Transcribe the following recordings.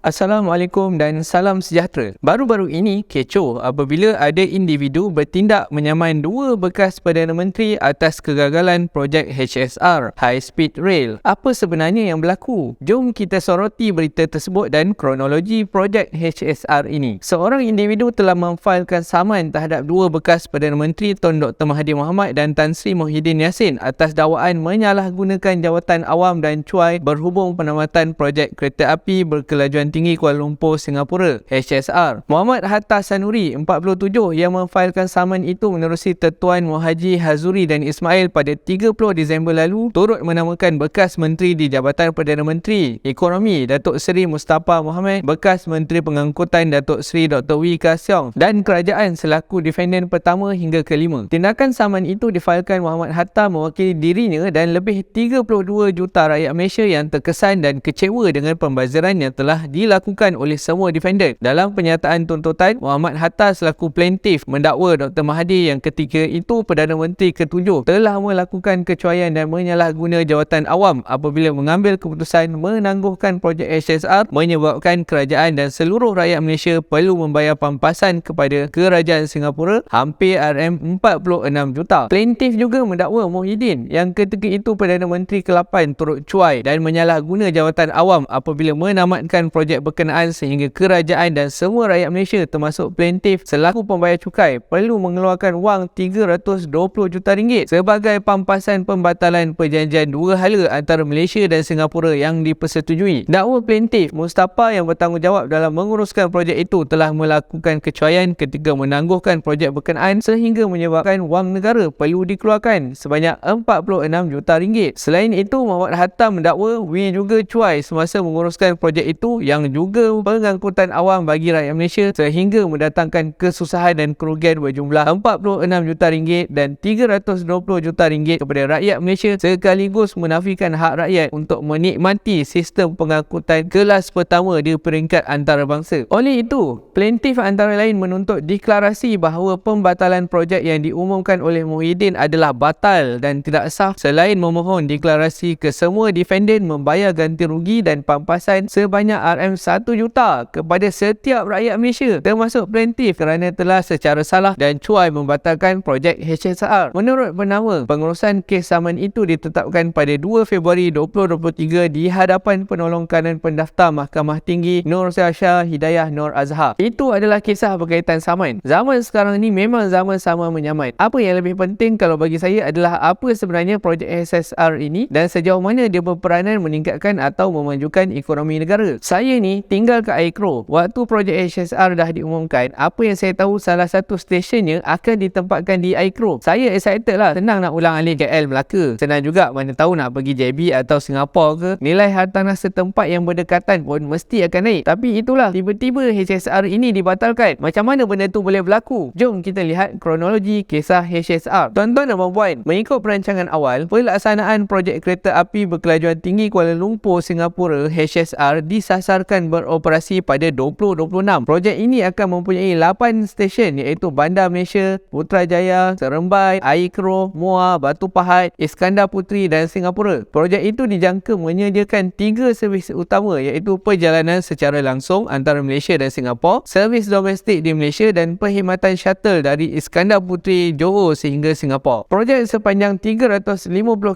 Assalamualaikum dan salam sejahtera. Baru-baru ini kecoh apabila ada individu bertindak menyaman dua bekas Perdana Menteri atas kegagalan projek HSR, High Speed Rail. Apa sebenarnya yang berlaku? Jom kita soroti berita tersebut dan kronologi projek HSR ini. Seorang individu telah memfailkan saman terhadap dua bekas Perdana Menteri Tun Dr. Mahathir Mohamad dan Tan Sri Muhyiddin Yassin atas dakwaan menyalahgunakan jawatan awam dan cuai berhubung penamatan projek kereta api berkelajuan tinggi Kuala Lumpur, Singapura, HSR. Muhammad Hatta Sanuri, 47, yang memfailkan saman itu menerusi Tuan Muhaji Hazuri dan Ismail pada 30 Disember lalu turut menamakan bekas menteri di Jabatan Perdana Menteri Ekonomi Datuk Seri Mustafa Mohamed, bekas Menteri Pengangkutan Datuk Seri Dr. Wee Ka Siong dan kerajaan selaku defenden pertama hingga kelima. Tindakan saman itu difailkan Muhammad Hatta mewakili dirinya dan lebih 32 juta rakyat Malaysia yang terkesan dan kecewa dengan pembaziran yang telah dilakukan oleh semua defendant. Dalam penyataan tuntutan, Muhammad Hatta selaku plaintiff mendakwa Dr. Mahathir yang ketika itu Perdana Menteri ke-7 telah melakukan kecuaian dan menyalahguna jawatan awam apabila mengambil keputusan menangguhkan projek HSR menyebabkan kerajaan dan seluruh rakyat Malaysia perlu membayar pampasan kepada kerajaan Singapura hampir RM46 juta. Plaintiff juga mendakwa Muhyiddin yang ketika itu Perdana Menteri ke-8 turut cuai dan menyalahguna jawatan awam apabila menamatkan projek berkenaan sehingga kerajaan dan semua rakyat Malaysia termasuk plaintiff selaku pembayar cukai perlu mengeluarkan wang RM320 juta sebagai pampasan pembatalan perjanjian dua hala antara Malaysia dan Singapura yang dipersetujui. Dakwa plaintiff Mustafa yang bertanggungjawab dalam menguruskan projek itu telah melakukan kecuaian ketika menangguhkan projek berkenaan sehingga menyebabkan wang negara perlu dikeluarkan sebanyak RM46 juta. Selain itu, Muhammad Hatta mendakwa Wee juga cuai semasa menguruskan projek itu yang juga pengangkutan awam bagi rakyat Malaysia sehingga mendatangkan kesusahan dan kerugian berjumlah RM46 juta dan RM320 juta kepada rakyat Malaysia sekaligus menafikan hak rakyat untuk menikmati sistem pengangkutan kelas pertama di peringkat antarabangsa. Oleh itu, plaintiff antara lain menuntut deklarasi bahawa pembatalan projek yang diumumkan oleh Muhyiddin adalah batal dan tidak sah selain memohon deklarasi ke semua defendant membayar ganti rugi dan pampasan sebanyak RM1 juta kepada setiap rakyat Malaysia termasuk plaintiff kerana telah secara salah dan cuai membatalkan projek HSR. Menurut penawar, pengurusan kes saman itu ditetapkan pada 2 Februari 2023 di hadapan penolong kanan pendaftar Mahkamah Tinggi Nur Syah Hidayah Nur Azhar. Itu adalah kisah berkaitan saman. Zaman sekarang ni memang zaman sama menyaman. Apa yang lebih penting kalau bagi saya adalah apa sebenarnya projek HSR ini dan sejauh mana dia berperanan meningkatkan atau memajukan ekonomi negara. Saya ni tinggal ke Aikro. Waktu projek HSR dah diumumkan, apa yang saya tahu salah satu stesyennya akan ditempatkan di Aikro. Saya excited lah. Senang nak ulang alik KL Melaka. Senang juga mana tahu nak pergi JB atau Singapura ke. Nilai hartanah setempat yang berdekatan pun mesti akan naik. Tapi itulah, tiba-tiba HSR ini dibatalkan. Macam mana benda tu boleh berlaku? Jom kita lihat kronologi kisah HSR. Tuan-tuan dan puan-puan, mengikut perancangan awal, pelaksanaan projek kereta api berkelajuan tinggi Kuala Lumpur, Singapura HSR disasarkan beroperasi pada 2026. Projek ini akan mempunyai 8 stesen iaitu Bandar Malaysia, Putrajaya, Seremban, Aikro, Muar, Batu Pahat, Iskandar Puteri dan Singapura. Projek itu dijangka menyediakan 3 servis utama iaitu perjalanan secara langsung antara Malaysia dan Singapura, servis domestik di Malaysia dan perkhidmatan shuttle dari Iskandar Puteri, Johor sehingga Singapura. Projek sepanjang 350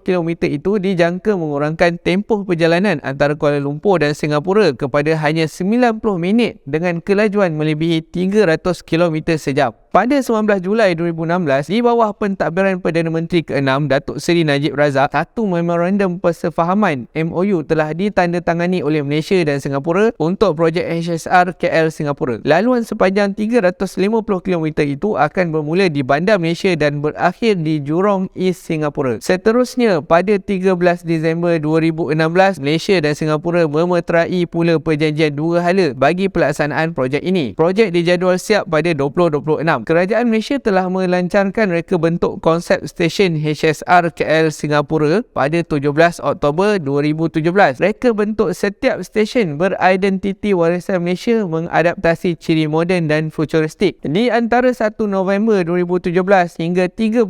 km itu dijangka mengurangkan tempoh perjalanan antara Kuala Lumpur dan Singapura kepada hanya 90 minit dengan kelajuan melebihi 300 km sejam. Pada 19 Julai 2016, di bawah pentadbiran Perdana Menteri ke-6 Datuk Seri Najib Razak, satu memorandum persefahaman MOU telah ditandatangani oleh Malaysia dan Singapura untuk projek HSR KL Singapura. Laluan sepanjang 350 km itu akan bermula di Bandar Malaysia dan berakhir di Jurong East Singapura. Seterusnya, pada 13 Disember 2016, Malaysia dan Singapura memeterai pula perjanjian dua hala bagi pelaksanaan projek ini. Projek dijadual siap pada 2026. Kerajaan Malaysia telah melancarkan reka bentuk konsep stesen HSR KL Singapura pada 17 Oktober 2017. Reka bentuk setiap stesen beridentiti warisan Malaysia mengadaptasi ciri moden dan futuristik. Di antara 1 November 2017 hingga 31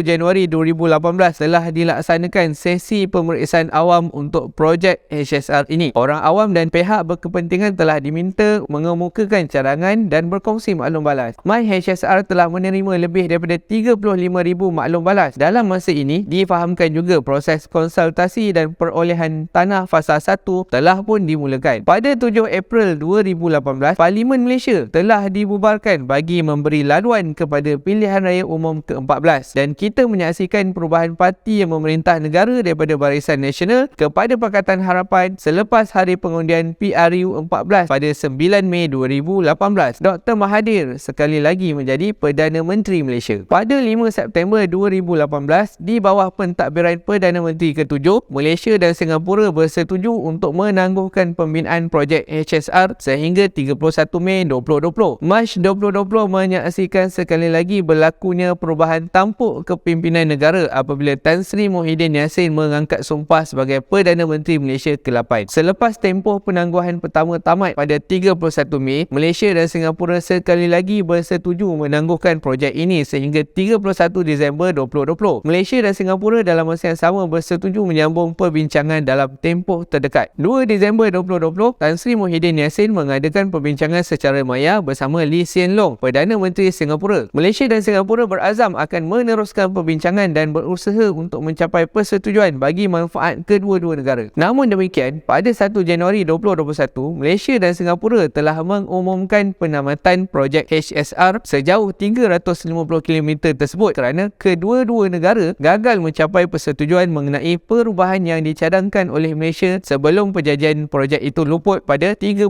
Januari 2018 telah dilaksanakan sesi pemeriksaan awam untuk projek HSR ini. Orang awam dan pihak pihak berkepentingan telah diminta mengemukakan cadangan dan berkongsi maklum balas. MyHSR telah menerima lebih daripada 35,000 maklum balas. Dalam masa ini, difahamkan juga proses konsultasi dan perolehan tanah fasa 1 telah pun dimulakan. Pada 7 April 2018, Parlimen Malaysia telah dibubarkan bagi memberi laluan kepada pilihan raya umum ke-14 dan kita menyaksikan perubahan parti yang memerintah negara daripada Barisan Nasional kepada Pakatan Harapan selepas hari pengundian PRU 14 pada 9 Mei 2018. Dr. Mahathir sekali lagi menjadi Perdana Menteri Malaysia. Pada 5 September 2018, di bawah pentadbiran Perdana Menteri ke-7, Malaysia dan Singapura bersetuju untuk menangguhkan pembinaan projek HSR sehingga 31 Mei 2020. Mac 2020 menyaksikan sekali lagi berlakunya perubahan tampuk kepimpinan negara apabila Tan Sri Muhyiddin Yassin mengangkat sumpah sebagai Perdana Menteri Malaysia ke-8. Selepas tempoh penangguhan pertama tamat pada 31 Mei, Malaysia dan Singapura sekali lagi bersetuju menangguhkan projek ini sehingga 31 Disember 2020. Malaysia dan Singapura dalam masa yang sama bersetuju menyambung perbincangan dalam tempoh terdekat. 2 Disember 2020, Tan Sri Muhyiddin Yassin mengadakan perbincangan secara maya bersama Lee Hsien Loong, Perdana Menteri Singapura. Malaysia dan Singapura berazam akan meneruskan perbincangan dan berusaha untuk mencapai persetujuan bagi manfaat kedua-dua negara. Namun demikian, pada 1 Januari 2021, Malaysia dan Singapura telah mengumumkan penamatan projek HSR sejauh 350 km tersebut kerana kedua-dua negara gagal mencapai persetujuan mengenai perubahan yang dicadangkan oleh Malaysia sebelum perjanjian projek itu luput pada 31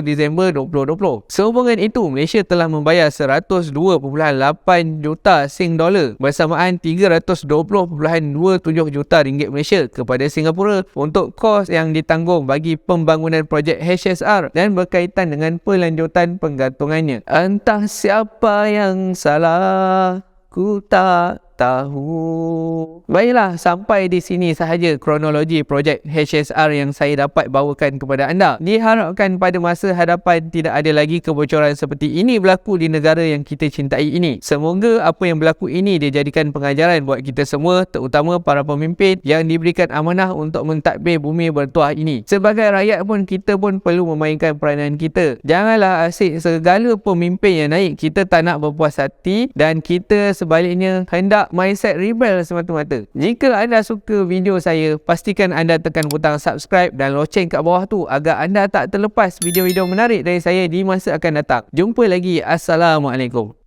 Disember 2020. Sehubungan itu, Malaysia telah membayar 102.8 juta Sing dolar bersamaan 320.27 juta ringgit Malaysia kepada Singapura untuk kos yang ditanggung bagi pembangunan projek HSR dan berkaitan dengan pelanjutan penggantungannya. Entah siapa yang salah, ku tak tahu. Baiklah, sampai di sini sahaja kronologi projek HSR yang saya dapat bawakan kepada anda. Diharapkan pada masa hadapan tidak ada lagi kebocoran seperti ini berlaku di negara yang kita cintai ini. Semoga apa yang berlaku ini dijadikan pengajaran buat kita semua, terutama para pemimpin yang diberikan amanah untuk mentadbir bumi bertuah ini. Sebagai rakyat pun, kita pun perlu memainkan peranan kita. Janganlah asyik segala pemimpin yang naik kita tak nak berpuas hati dan kita sebaliknya hendak mindset rebel semata-mata. Jika anda suka video saya, pastikan anda tekan butang subscribe dan loceng kat bawah tu agar anda tak terlepas video-video menarik dari saya di masa akan datang. Jumpa lagi. Assalamualaikum.